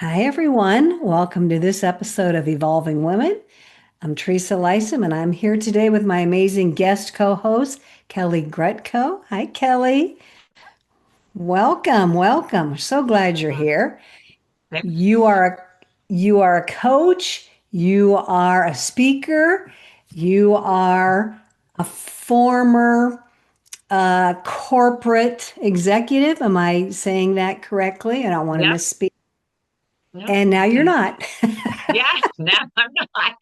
Hi, everyone. Welcome to this episode of Evolving Women. I'm Teresa Lisum, and I'm here today with my amazing guest co-host, Kellie Grutko. Hi, Kellie. Welcome, welcome. So glad you're here. You Thanks. are you are a coach, you are a speaker, you are a former corporate executive. Am I saying that correctly? I don't want to Yep. misspeak. Yep. And now you're And not. yeah, no, I'm not.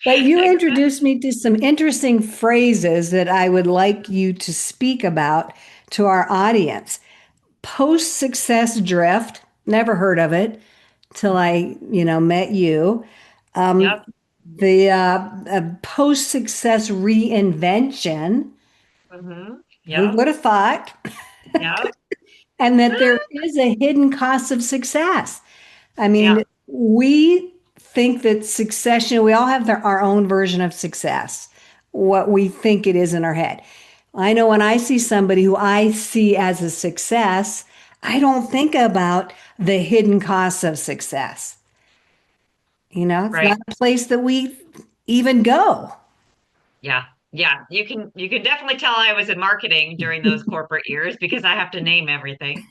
But you Exactly. introduced me to some interesting phrases that I would like you to speak about to our audience. Post-success drift, never heard of it till I met you. Um, Yep. the post-success reinvention, who Yep. would have thought? Yep. And that there is a hidden cost of success. I Yeah. mean, we think that we all have our own version of success, what we think it is in our head. I know when I see somebody who I see as a success, I don't think about the hidden costs of success. It's Right. not a place that we even go. Yeah. Yeah. You can definitely tell I was in marketing during those corporate years because I have to name everything.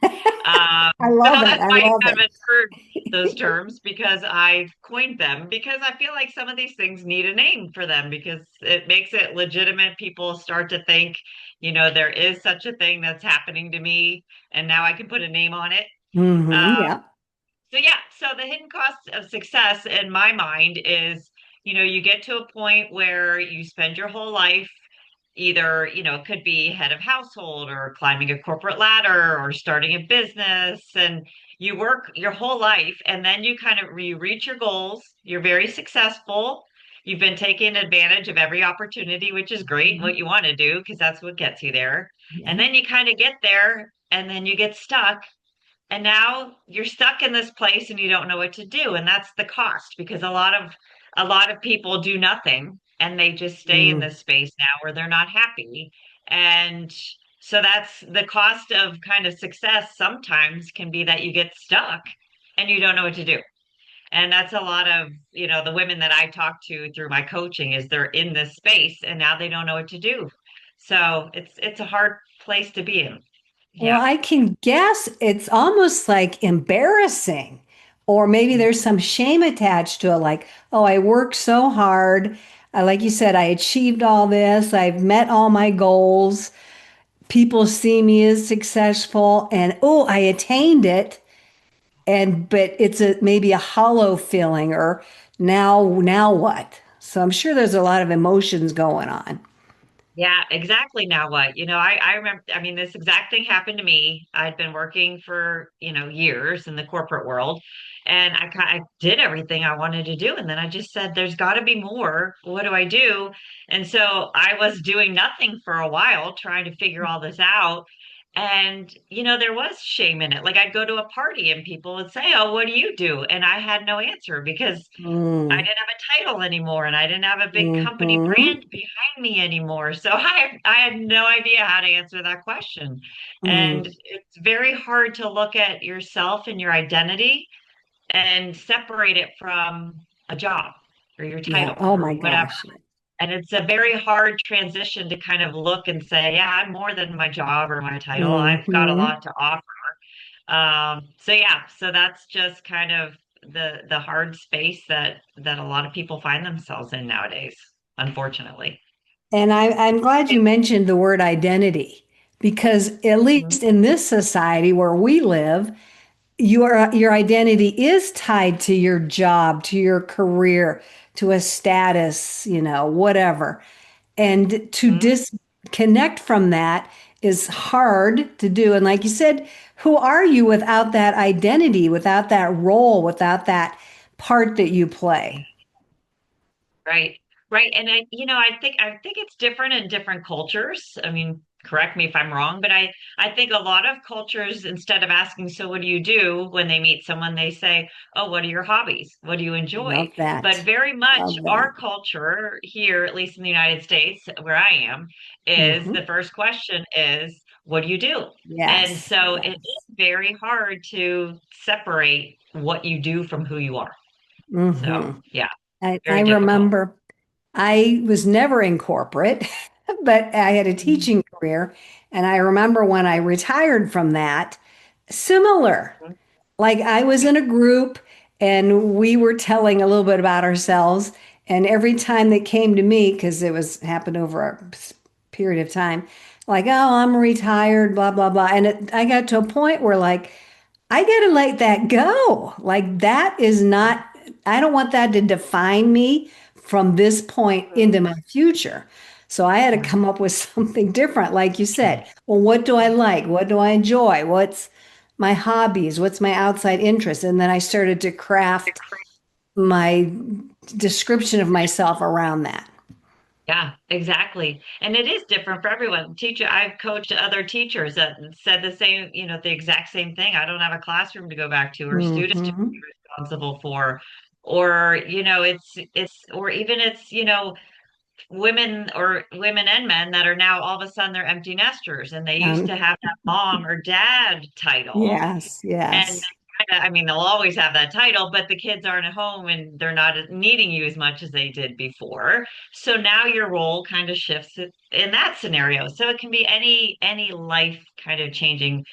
I But love no, it. that's I why you love it. haven't heard those terms because I coined them because I feel like some of these things need a name for them because it makes it legitimate. People start to think, there is such a thing that's happening to me, and now I can put a name on it. Uh, Yeah. so yeah, so the hidden cost of success in my mind is, you get to a point where you spend your whole life either, it could be head of household or climbing a corporate ladder or starting a business, and you work your whole life and then you reach your goals, you're very successful. You've been taking advantage of every opportunity, which is great, what you want to do, because that's what gets you there. And Yeah. then you kind of get there and then you get stuck and now you're stuck in this place and you don't know what to do. And that's the cost because a lot of people do nothing and they just stay in Mm. this space now where they're not happy. And so that's the cost of kind of success sometimes can be that you get stuck and you don't know what to do. And that's a lot of, the women that I talk to through my coaching is they're in this space and now they don't know what to do. So it's a hard place to be in. Well, Yeah. I can guess it's almost like embarrassing, or maybe there's some shame attached to it, like, oh, I worked so hard. Like you said, I achieved all this, I've met all my goals. People see me as successful, and oh, I attained it. And but it's maybe a hollow feeling, or now what? So I'm sure there's a lot of emotions going on. Yeah, exactly. Now what? I remember, I mean, this exact thing happened to me. I'd been working for, years in the corporate world and I did everything I wanted to do. And then I just said, there's got to be more. What do I do? And so I was doing nothing for a while, trying to figure all this out. And, there was shame in it. Like I'd go to a party and people would say, "Oh, what do you do?" And I had no answer because I Mm. didn't have a title anymore and I didn't have a big company Hmm. brand behind me anymore. So I had no idea how to answer that question. Mm. And it's very hard to look at yourself and your identity and separate it from a job or your Yeah. title Oh or my whatever. gosh. And it's a very hard transition to kind of look and say, yeah, I'm more than my job or my title. I've got a Hmm. lot to offer. So yeah, so that's just kind of the hard space that a lot of people find themselves in nowadays, unfortunately. And I'm glad you mentioned the word identity because at Mhm. least in this society where we live, your identity is tied to your job, to your career, to a status, whatever. And to Mhm. disconnect from that is hard to do. And like you said, who are you without that identity, without that role, without that part that you play? Right. Right. And I think it's different in different cultures. I mean, correct me if I'm wrong, but I think a lot of cultures, instead of asking, so what do you do when they meet someone, they say, oh, what are your hobbies? What do you enjoy? Love But that. very much Love our that. culture here, at least in the United States, where I am, is Hmm. the first question is, what do you do? And Yes. so it is Yes. very hard to separate what you do from who you are. So, Hmm. yeah, I very difficult. remember I was never in corporate, but I had a Mhm. teaching career. And I remember when I retired from that, similar. Like I was in a group and we were telling a little bit about ourselves. And every time they came to me, because it was happened over a period of time, like, oh, I'm retired, blah, blah, blah. And I got to a point where like, I got to let that go. Like that is not, I don't want that to define me from this point into my future. So I had to come up with something different, like you said. Well, what do I like? What do I enjoy? What's my hobbies? What's my outside interest? And then I started to craft my description of myself around that. Yeah, exactly. And it is different for everyone. Teacher, I've coached other teachers that said the same, the exact same thing. I don't have a classroom to go back to or students to be Hmm. responsible for. Or, or even it's, women and men that are now all of a sudden they're empty nesters and they used to have that mom or dad title. Yes, And yes. I mean, they'll always have that title, but the kids aren't at home and they're not needing you as much as they did before. So now your role kind of shifts in that scenario. So it can be any life kind of changing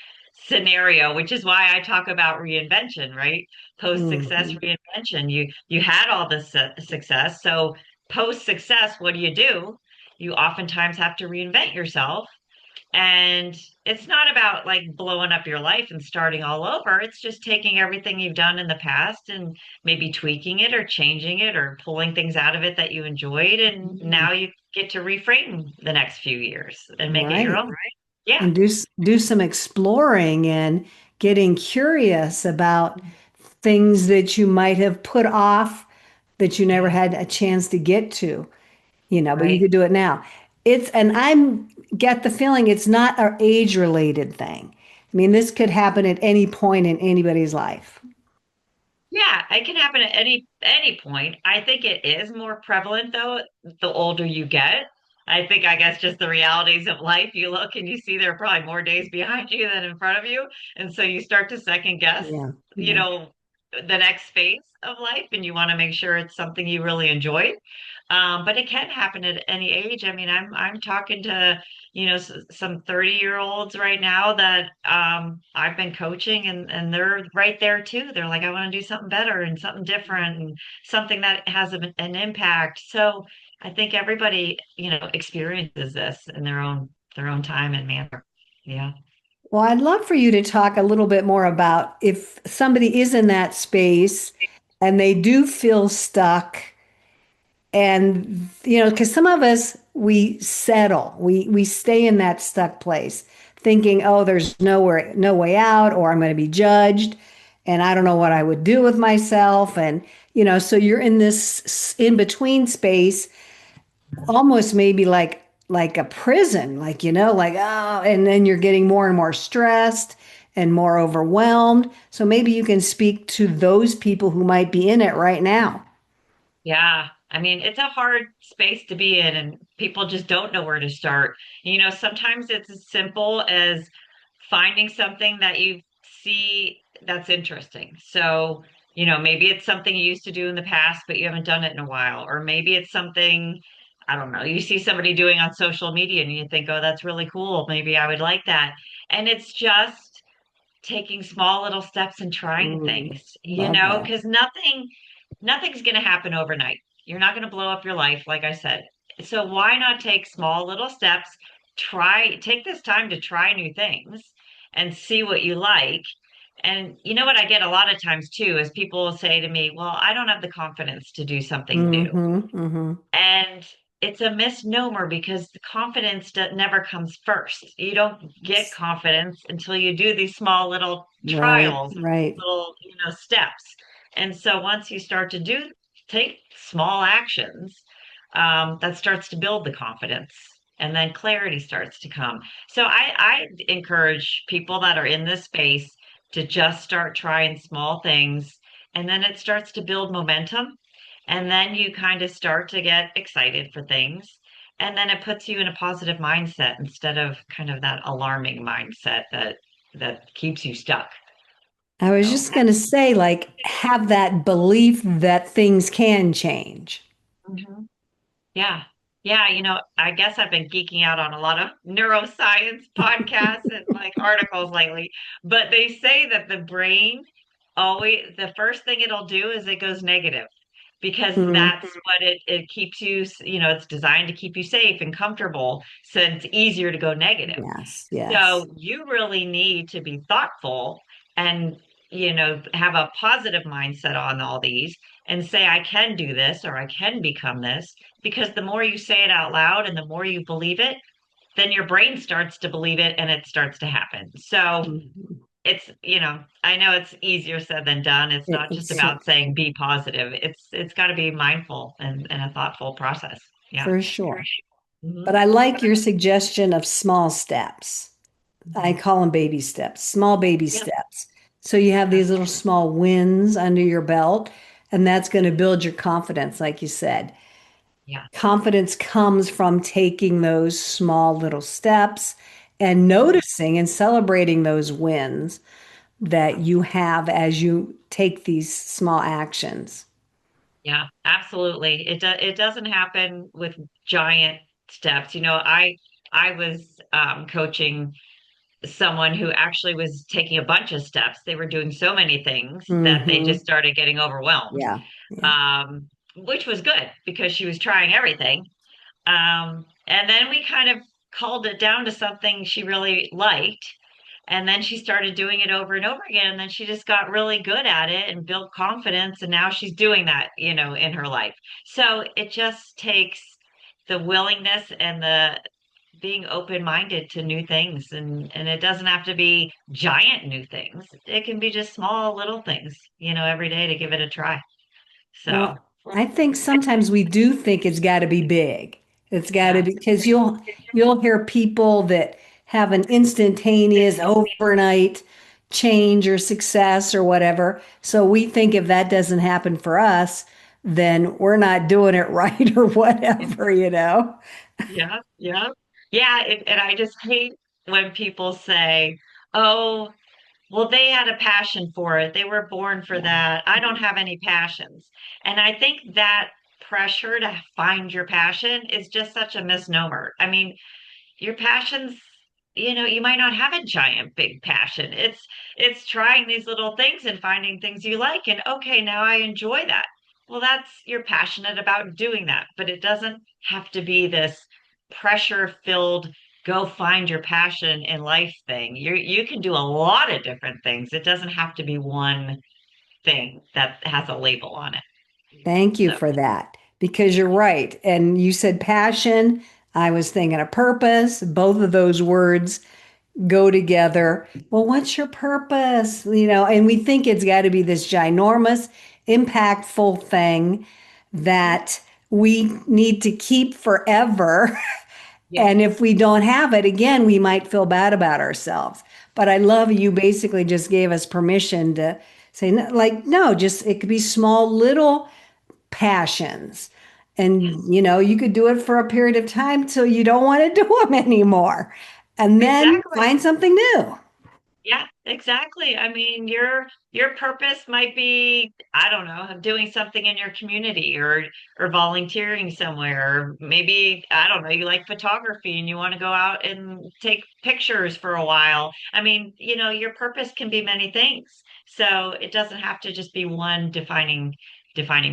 scenario, which is why I talk about reinvention, right? Post success Hmm. reinvention. You had all this success. So post success, what do? You oftentimes have to reinvent yourself and it's not about like blowing up your life and starting all over. It's just taking everything you've done in the past and maybe tweaking it or changing it or pulling things out of it that you enjoyed. And now you get to reframe the next few years and make it your Right. own, right? Yeah. And do some exploring and getting curious about things that you might have put off that you never Yeah. had a chance to get to, but you Right. could do it now. And I'm get the feeling it's not an age related thing. I mean, this could happen at any point in anybody's life. Yeah, it can happen at any point. I think it is more prevalent though, the older you get. I guess just the realities of life, you look and you see there are probably more days behind you than in front of you. And so you start to second guess, Yeah, you yeah. know, the next phase of life and you want to make sure it's something you really enjoy. But it can happen at any age. I mean, I'm talking to some 30-year-olds right now that I've been coaching and they're right there too. They're like, I want to do something better and something different and something that has an impact. So I think everybody, experiences this in their own time and manner. Yeah. Well, I'd love for you to talk a little bit more about if somebody is in that space and they do feel stuck. And, because some of us, we settle, we stay in that stuck place thinking, oh, there's nowhere, no way out, or I'm going to be judged and I don't know what I would do with myself. And, so you're in this in between space, almost maybe like a prison, like, like, oh, and then you're getting more and more stressed and more overwhelmed. So maybe you can speak to those people who might be in it right now. Yeah. I mean, it's a hard space to be in, and people just don't know where to start. Sometimes it's as simple as finding something that you see that's interesting. So, maybe it's something you used to do in the past, but you haven't done it in a while. Or maybe it's something, I don't know, you see somebody doing on social media and you think, oh, that's really cool. Maybe I would like that. And it's just taking small little steps and trying Mm, things, love that. because nothing's going to happen overnight. You're not going to blow up your life, like I said. So why not take small little steps, take this time to try new things and see what you like. And you know what I get a lot of times too is people will say to me, well, I don't have the confidence to do something new. Mm-hmm, mm-hmm. And it's a misnomer because the confidence never comes first. You don't get confidence until you do these small little Right, trials, right. little, steps. And so once you start to take small actions, that starts to build the confidence. And then clarity starts to come. So I encourage people that are in this space to just start trying small things. And then it starts to build momentum and then you kind of start to get excited for things. And then it puts you in a positive mindset instead of kind of that alarming mindset that keeps you stuck. I was So, just going to say, like, have that belief that things can change. mhm. Yeah. Yeah, I guess I've been geeking out on a lot of neuroscience podcasts and like articles lately, but they say that the brain always, the first thing it'll do is it goes negative because Mm, that's what it keeps you, it's designed to keep you safe and comfortable, so it's easier to go negative. yes, yes. So you really need to be thoughtful and, have a positive mindset on all these and say, I can do this or I can become this. Because the more you say it out loud and the more you believe it, then your brain starts to believe it and it starts to happen. So Mhm. I know it's easier said than done. It's not just It's about saying be positive. It's got to be mindful and a thoughtful process. Yeah. for sure. But Mhm. I like your suggestion of small steps. I Mhm. call them baby steps, small baby Yep. steps. So you have these little small wins under your belt, and that's going to build your confidence, like you said. Yeah. Confidence comes from taking those small little steps and noticing and celebrating those wins that you have as you take these small actions. Yeah, absolutely. It doesn't happen with giant steps. I was coaching someone who actually was taking a bunch of steps. They were doing so many things that they just Hmm. started getting overwhelmed, Yeah. Yeah. which was good because she was trying everything. And then we kind of called it down to something she really liked. And then she started doing it over and over again. And then she just got really good at it and built confidence. And now she's doing that, in her life. So it just takes the willingness and the being open-minded to new things. And it doesn't have to be giant new things. It can be just small little things, every day to give it a try. So, Well, I think sometimes we do think it's got to be big. It's got to yeah. be because you'll hear people that have an instantaneous overnight change or success or whatever. So we think if that doesn't happen for us, then we're not doing it right or whatever, you know? Yeah, yeah. Yeah, and I just hate when people say, "Oh, well, they had a passion for it. They were born for Yeah. that. I don't have any passions." And I think that pressure to find your passion is just such a misnomer. I mean, your passions, you might not have a giant big passion. It's trying these little things and finding things you like and okay, now I enjoy that. Well, that's you're passionate about doing that, but it doesn't have to be this pressure filled go find your passion in life thing. You can do a lot of different things. It doesn't have to be one thing that has a label on it. Thank you So, for that because you're right. And you said passion. I was thinking of purpose. Both of those words go together. Well, what's your purpose? And we think it's got to be this ginormous, impactful thing that we need to keep forever. yeah, And if we don't have it, again, we might feel bad about ourselves. But I love you basically just gave us permission to say, like, no, just it could be small, little passions. yeah, And, you could do it for a period of time till you don't want to do them anymore. And then exactly. find something new. Yeah, exactly. I mean, your purpose might be, I don't know, doing something in your community or volunteering somewhere. Or maybe, I don't know, you like photography and you want to go out and take pictures for a while. I mean, your purpose can be many things. So it doesn't have to just be one defining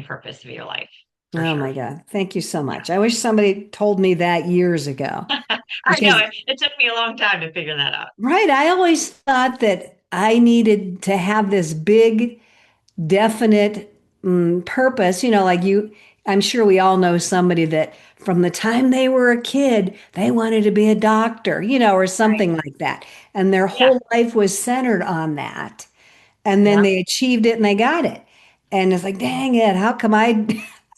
purpose of your life, for Oh sure. my God. Thank you so Yeah. much. I wish somebody told me that years ago I know because, it took me a long time to figure that out. right, I always thought that I needed to have this big, definite purpose. Like I'm sure we all know somebody that from the time they were a kid, they wanted to be a doctor, or Right. something like that. And their Yeah. whole life was centered on that. And then Yeah. they achieved it and they got it. And it's like, dang it, how come I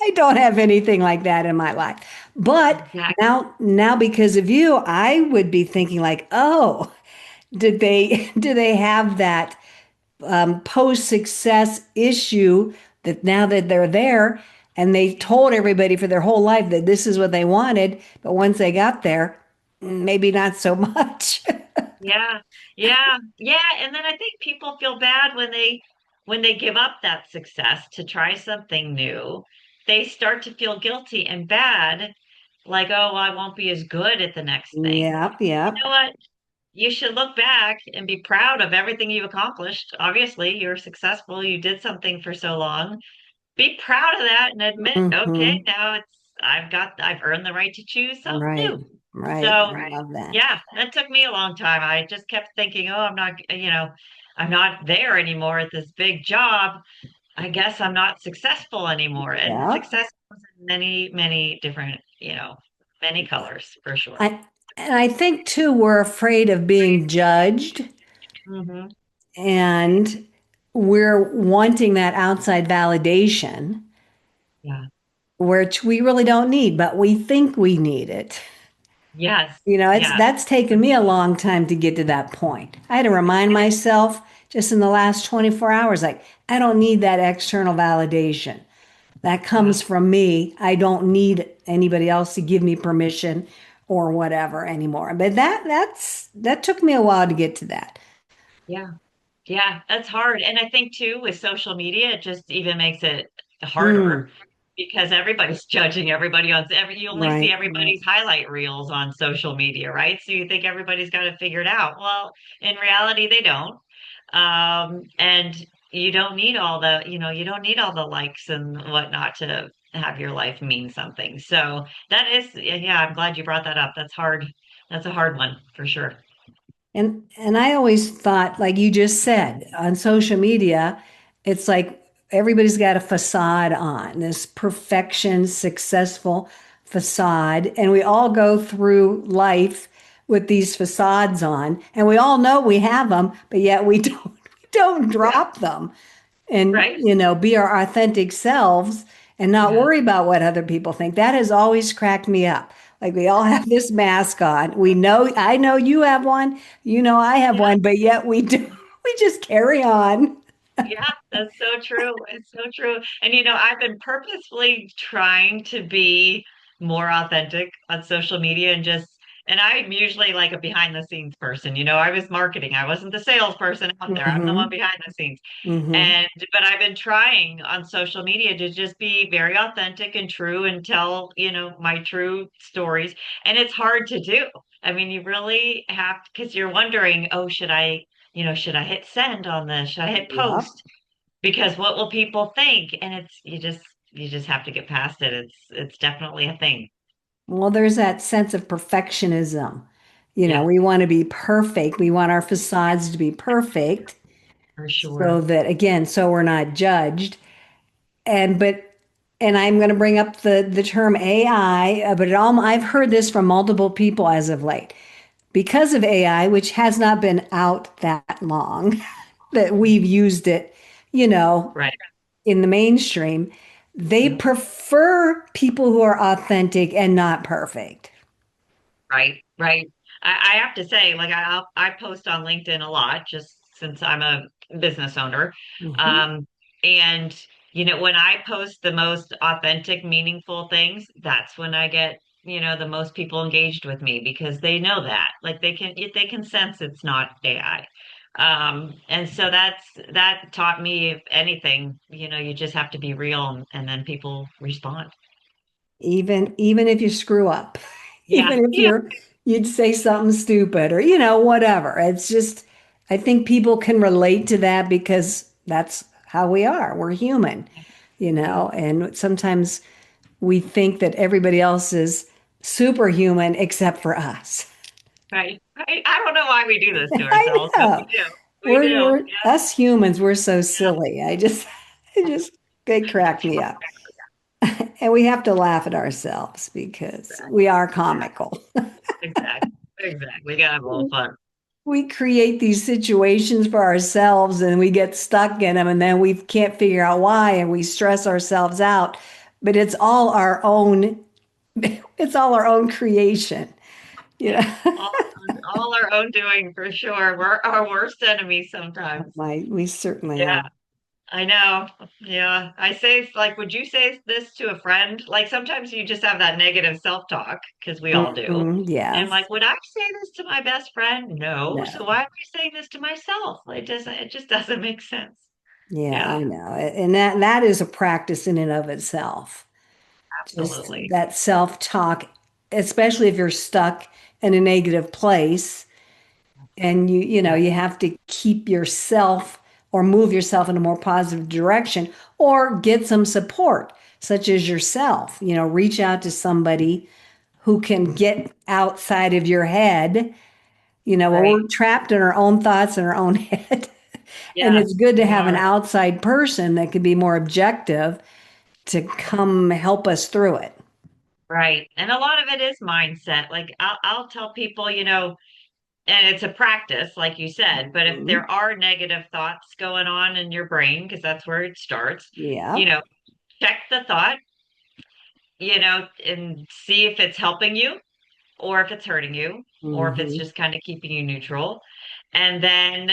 I don't have anything like that in my life? But Exactly. now because of you, I would be thinking like, oh, did they do they have that post-success issue that now that they're there? And they told everybody for their whole life that this is what they wanted. But once they got there, maybe not so much. Yeah. Yeah. Yeah. And then I think people feel bad when they give up that success to try something new. They start to feel guilty and bad, like, oh, well, I won't be as good at the next thing. Yep, You yep. know what? You should look back and be proud of everything you've accomplished. Obviously, you're successful. You did something for so long. Be proud of that and admit, okay, Hmm. now I've earned the right to choose something Right, new. right. I So, love that. yeah, that took me a long time. I just kept thinking, oh, I'm not there anymore at this big job. I guess I'm not successful anymore. And Yep. success comes in many, many different, many colors for sure. And I think too, we're afraid of being judged Hmm. and we're wanting that outside validation, Yeah. which we really don't need, but we think we need it. Yes. It's Yes. that's taken me a long time to get to that point. I had to remind myself just in the last 24 hours, like, I don't need that external validation. That Yeah. comes from me. I don't need anybody else to give me permission or whatever anymore. But that took me a while to get to that. Yeah. Yeah, that's hard. And I think too, with social media, it just even makes it harder Mm, because everybody's judging everybody you only see right, right. everybody's highlight reels on social media, right? So you think everybody's got it figured out. Well, in reality, they don't. And you don't need all the likes and whatnot to have your life mean something. So that is, yeah, I'm glad you brought that up. That's hard. That's a hard one for sure. And I always thought, like you just said, on social media, it's like everybody's got a facade on, this perfection, successful facade. And we all go through life with these facades on, and we all know we have them, but yet we don't we don't Yeah. drop them and Right? be our authentic selves and not Yeah. worry about what other people think. That has always cracked me up. Like we all have this mask on. We know, I know you have one, I have Yeah. one, but yet we do, we just carry on. Yeah, that's so true. It's so true. And I've been purposefully trying to be more authentic on social media and I'm usually like a behind the scenes person. I was marketing. I wasn't the salesperson out there. I'm the one Hmm. behind the scenes. Hmm. But I've been trying on social media to just be very authentic and true and tell, my true stories. And it's hard to do. I mean, you really have because you're wondering, oh, should I hit send on this? Should I hit Yep. post? Because what will people think? And you just have to get past it. It's definitely a thing. Well, there's that sense of perfectionism. Yeah, We want to be perfect. We want our facades to be perfect for so sure. that, again, so we're not judged. And but and I'm going to bring up the term AI, but I've heard this from multiple people as of late. Because of AI, which has not been out that long, that we've used it, you know, Right. in the mainstream, they Yeah. prefer people who are authentic and not perfect. Right. Right. I have to say, like I post on LinkedIn a lot just since I'm a business owner. Mhm. Um, and when I post the most authentic, meaningful things, that's when I get, the most people engaged with me because they know that. Like they can sense it's not AI. And so that taught me, if anything, you just have to be real and then people respond. Even if you screw up, Yeah. even if Yeah. you'd say something stupid or whatever. It's just I think people can relate to that because that's how we are. We're human, Yeah. and sometimes we think that everybody else is superhuman except for us. Right. Right. I don't know why we do this to I ourselves, but we know. do. We do. We're Yeah. us humans, we're so silly. It just they crack me up. And we have to laugh at ourselves because we are comical. Exactly. Exactly. We gotta have a little fun. We create these situations for ourselves and we get stuck in them and then we can't figure out why and we stress ourselves out. But it's all our own creation. You Yeah. know, All our own doing for sure. We're our worst enemies sometimes. we certainly Yeah. are. I know. Yeah. I say, like, would you say this to a friend? Like, sometimes you just have that negative self-talk because we all do. Mhm, And yes. like, would I say this to my best friend? No. So No. why am I saying this to myself? It just doesn't make sense. Yeah, I Yeah, know. And that is a practice in and of itself. Just absolutely. that self-talk, especially if you're stuck in a negative place and Yeah, you have to keep yourself or move yourself in a more positive direction or get some support, such as yourself. Reach out to somebody who can get outside of your head. right. We're trapped in our own thoughts in our own head. And Yeah, it's good to we have an are. outside person that can be more objective to come help us through it. Right. And a lot of it is mindset. Like I'll tell people, and it's a practice, like you said, but if Mhm. there are negative thoughts going on in your brain, because that's where it starts, you Yeah. know, check the thought, and see if it's helping you or if it's hurting you or if it's Hmm. just kind of keeping you neutral. And then,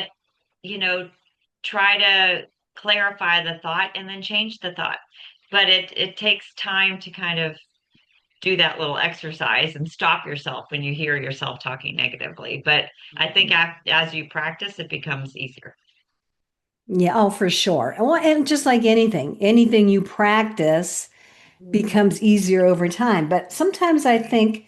you know, try to clarify the thought and then change the thought. But it takes time to kind of do that little exercise and stop yourself when you hear yourself talking negatively. But I think as you practice, it becomes easier. Yeah, oh, for sure. And just like anything you practice becomes easier over time. But sometimes I think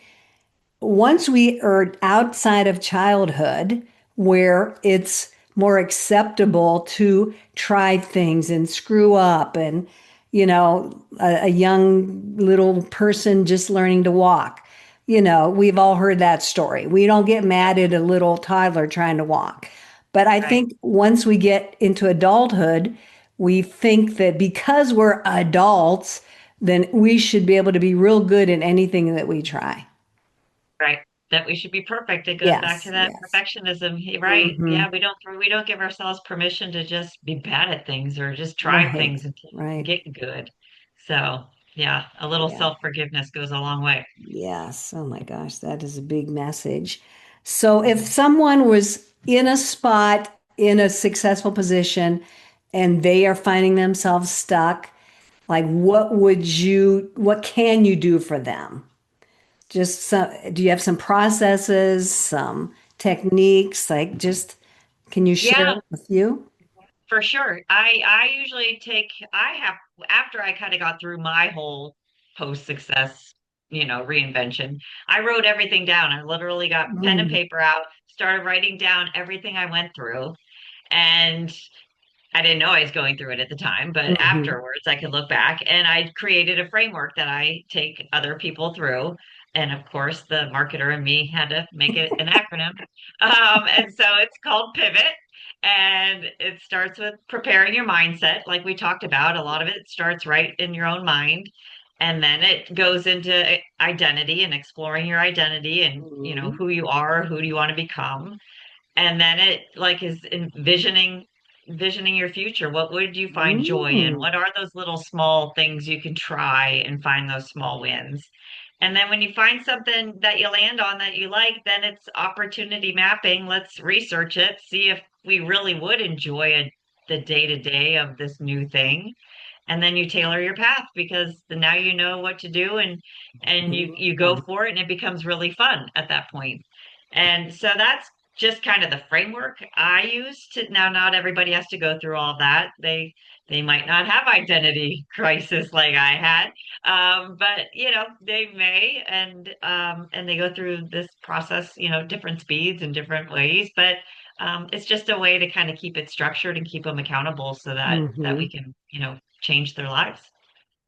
once we are outside of childhood, where it's more acceptable to try things and screw up, and a young little person just learning to walk. We've all heard that story. We don't get Yeah, mad at a little toddler trying to walk. But I right, think once we get into adulthood, we think that because we're adults, then we should be able to be real good in anything that we try. right. That we should be perfect. It goes back to Yes, that yes. perfectionism. Right. Hmm. Yeah, we don't give ourselves permission to just be bad at things or just try Right, things until we right. get good. So, yeah, a little Yeah, self-forgiveness goes a long way. yes. Oh my gosh, that is a big message. So if someone was in a spot, in a successful position, and they are finding themselves stuck, like what can you do for them? Just do you have some processes, some techniques? Like just, can you share Yeah, a few? for sure. I usually take I have after I kind of got through my whole post success, reinvention. I wrote everything down. I literally got pen and paper out, started writing down everything I went through. And I didn't know I was going through it at the time, but Mm-hmm. afterwards I could look back and I created a framework that I take other people through. And of course, the marketer and me had to make it an acronym. And so it's called Pivot. And it starts with preparing your mindset, like we talked about. A lot of it starts right in your own mind. And then it goes into identity and exploring your identity and, Mm-hmm. who you are, who do you want to become, and then it like is envisioning your future. What would you find joy in? Mm-hmm. What are those little small things you can try and find those small wins? And then when you find something that you land on that you like, then it's opportunity mapping. Let's research it, see if we really would enjoy the day to day of this new thing, and then you tailor your path because now you know what to do, and you go for it, and it becomes really fun at that point. And so that's just kind of the framework I use to. Now not everybody has to go through all that. They might not have identity crisis like I had, but they may, and they go through this process, different speeds and different ways, but it's just a way to kind of keep it structured and keep them accountable so that we Mm-hmm. can, change their lives.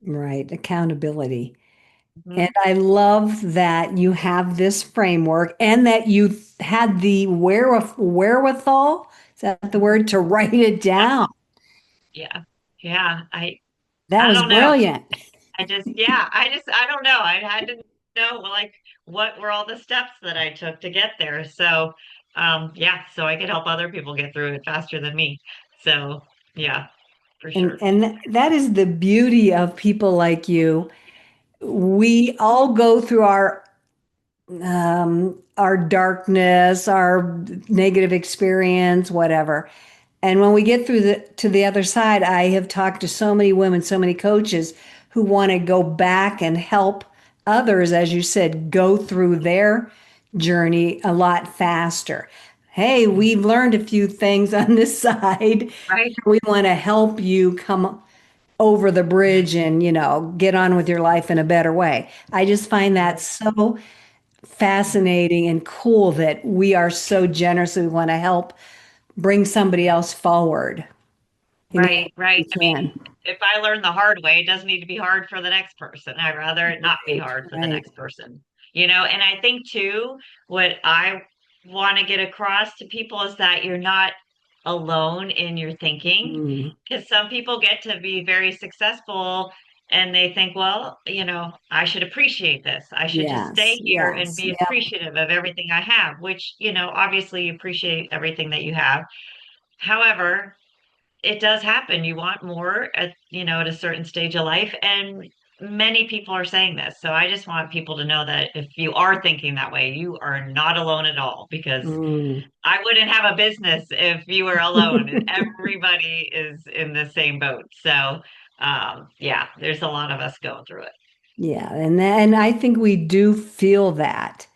Right, accountability. And Mhm. I love that you have this framework and that you had the wherewithal, is that the word, to write it Yeah, down. yeah, yeah. That I was don't know. brilliant. I don't know. I had to know like what were all the steps that I took to get there. So, yeah, so I could help other people get through it faster than me. So, yeah, for And sure. that is the beauty of people like you. We all go through our darkness, our negative experience, whatever. And when we get through to the other side, I have talked to so many women, so many coaches who want to go back and help others, as you said, go through their journey a lot faster. Hey, we've learned a few things on this side. Right. We want to help you come over the bridge and, get on with your life in a better way. I just find that so fascinating and cool that we are so generous. We want to help bring somebody else forward in any way Right, right. we I mean, can. if I learn the hard way, it doesn't need to be hard for the next person. I'd rather it not be Right, hard for the right. next person. And I think too, what I want to get across to people is that you're not alone in your thinking. Mm, Because some people get to be very successful and they think, well, I should appreciate this. I should just stay yes, here and yes, be yep. appreciative of everything I have, which, obviously you appreciate everything that you have. However, it does happen. You want more at a certain stage of life. And many people are saying this. So I just want people to know that if you are thinking that way, you are not alone at all because Mm. I wouldn't have a business if you were alone. Everybody is in the same boat. So, yeah, there's a lot of us going through it. Yeah, and I think we do feel that.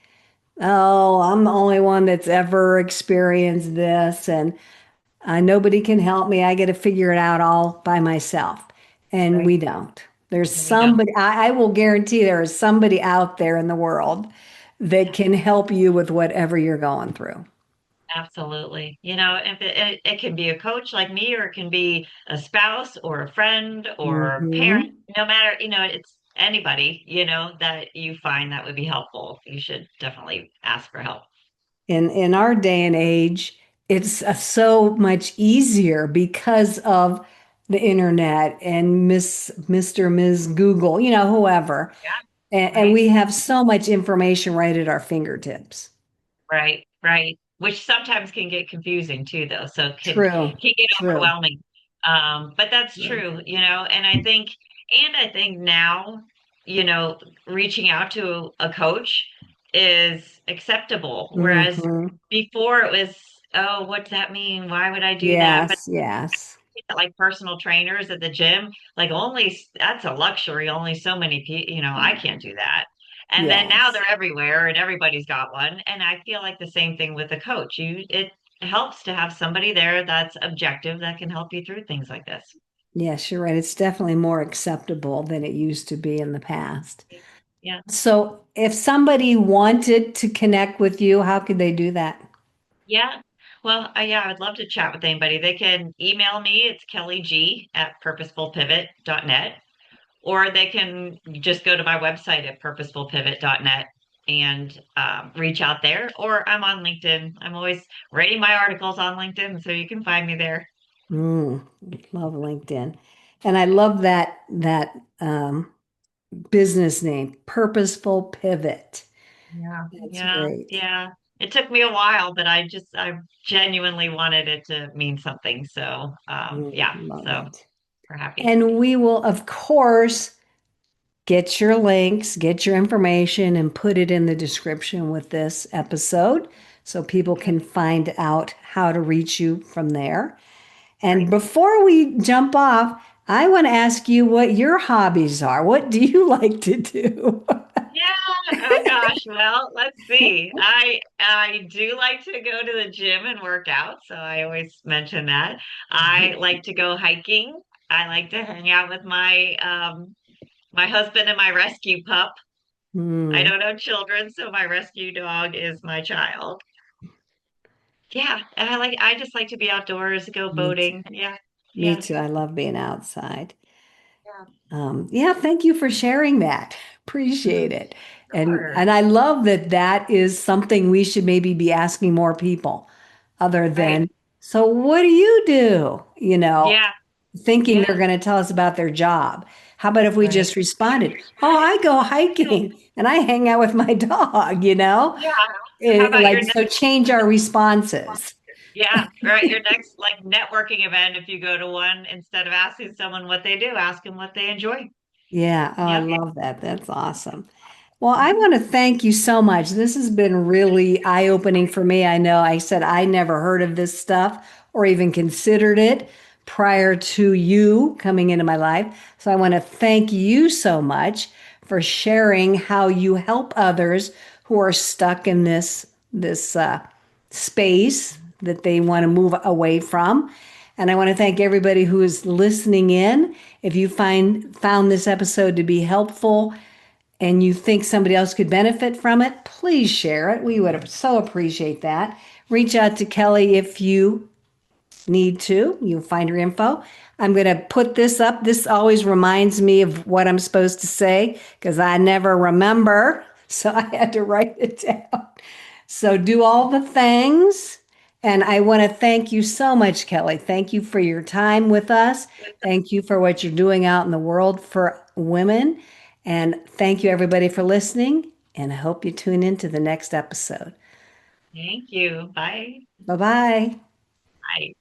Oh, I'm the only one that's ever experienced this, and nobody can help me. I got to figure it out all by myself. And Right. we don't. There's And we don't. somebody, I will guarantee there is somebody out there in the world that can help you with whatever you're going through. Absolutely. If it can be a coach like me, or it can be a spouse or a friend or a parent, Hmm. no matter, it's anybody, that you find that would be helpful. You should definitely ask for help. In our day and age, it's so much easier because of the internet and Mr. Ms. Google, whoever. Yeah. And Right. we have so much information right at our fingertips. Right. Right. Which sometimes can get confusing too, though. So it True, can get true, overwhelming. But that's true. true, and I think now, you know, reaching out to a coach is acceptable. Whereas Hmm. before it was, oh, what's that mean? Why would I do that? But Yes, yes, like personal trainers at the gym, like only that's a luxury. Only so many people, I can't do that. And then now yes. they're everywhere and everybody's got one. And I feel like the same thing with a coach. It helps to have somebody there that's objective that can help you through things like this. Yes, you're right. It's definitely more acceptable than it used to be in the past. Yeah. So, if somebody wanted to connect with you, how could they do that? Yeah. Well, yeah, I would love to chat with anybody. They can email me. It's kellyg@purposefulpivot.net. Or they can just go to my website at purposefulpivot.net and reach out there. Or I'm on LinkedIn. I'm always writing my articles on LinkedIn, so you can find me there. Mm, love LinkedIn. And I love that business name, Purposeful Pivot. Yeah, That's yeah, great. yeah. It took me a while, but I genuinely wanted it to mean something. So, Mm, yeah, love so it. we're happy. And we will, of course, get your links, get your information, and put it in the description with this episode so people Okay, can find out how to reach you from there. And great. before we jump off, I want to ask you what your hobbies are. What do you like to do? Yeah. Oh gosh. Well, let's see. I do like to go to the gym and work out, so I always mention that. I like to go hiking. I like to hang out with my husband and my rescue pup. I Hmm. don't have children, so my rescue dog is my child. Yeah, and I just like to be outdoors, go Me too. boating. Yeah. Me Yeah. too. I love being outside. Yeah. Yeah, thank you for sharing that. Appreciate it. Sure. And I love that that is something we should maybe be asking more people other Right. than, so what do you do? Yeah. Thinking they're Yeah. going to tell us about their job. How about if we Right. just responded, oh, I go hiking and I hang out with my dog. Yeah. How about your Like, so change our responses. Yeah, right. Your next like networking event, if you go to one, instead of asking someone what they do, ask them what they enjoy. Yeah, oh, I Yeah. love that. That's awesome. Well, I want to thank you so much. This has been really eye-opening for me. I know I said I never heard of this stuff or even considered it prior to you coming into my life. So I want to thank you so much for sharing how you help others who are stuck in this space that they want to move away from. And I want to thank everybody who is listening in. If you found this episode to be helpful, and you think somebody else could benefit from it, please share it. We would so appreciate that. Reach out to Kelly if you need to. You'll find her info. I'm going to put this up. This always reminds me of what I'm supposed to say because I never remember. So I had to write it down. So do all the things. And I want to thank you so much, Kelly. Thank you for your time with us. Thank you for what you're doing out in the world for women. And thank you, everybody, for listening. And I hope you tune into the next episode. Thank you. Bye. Bye bye. Bye.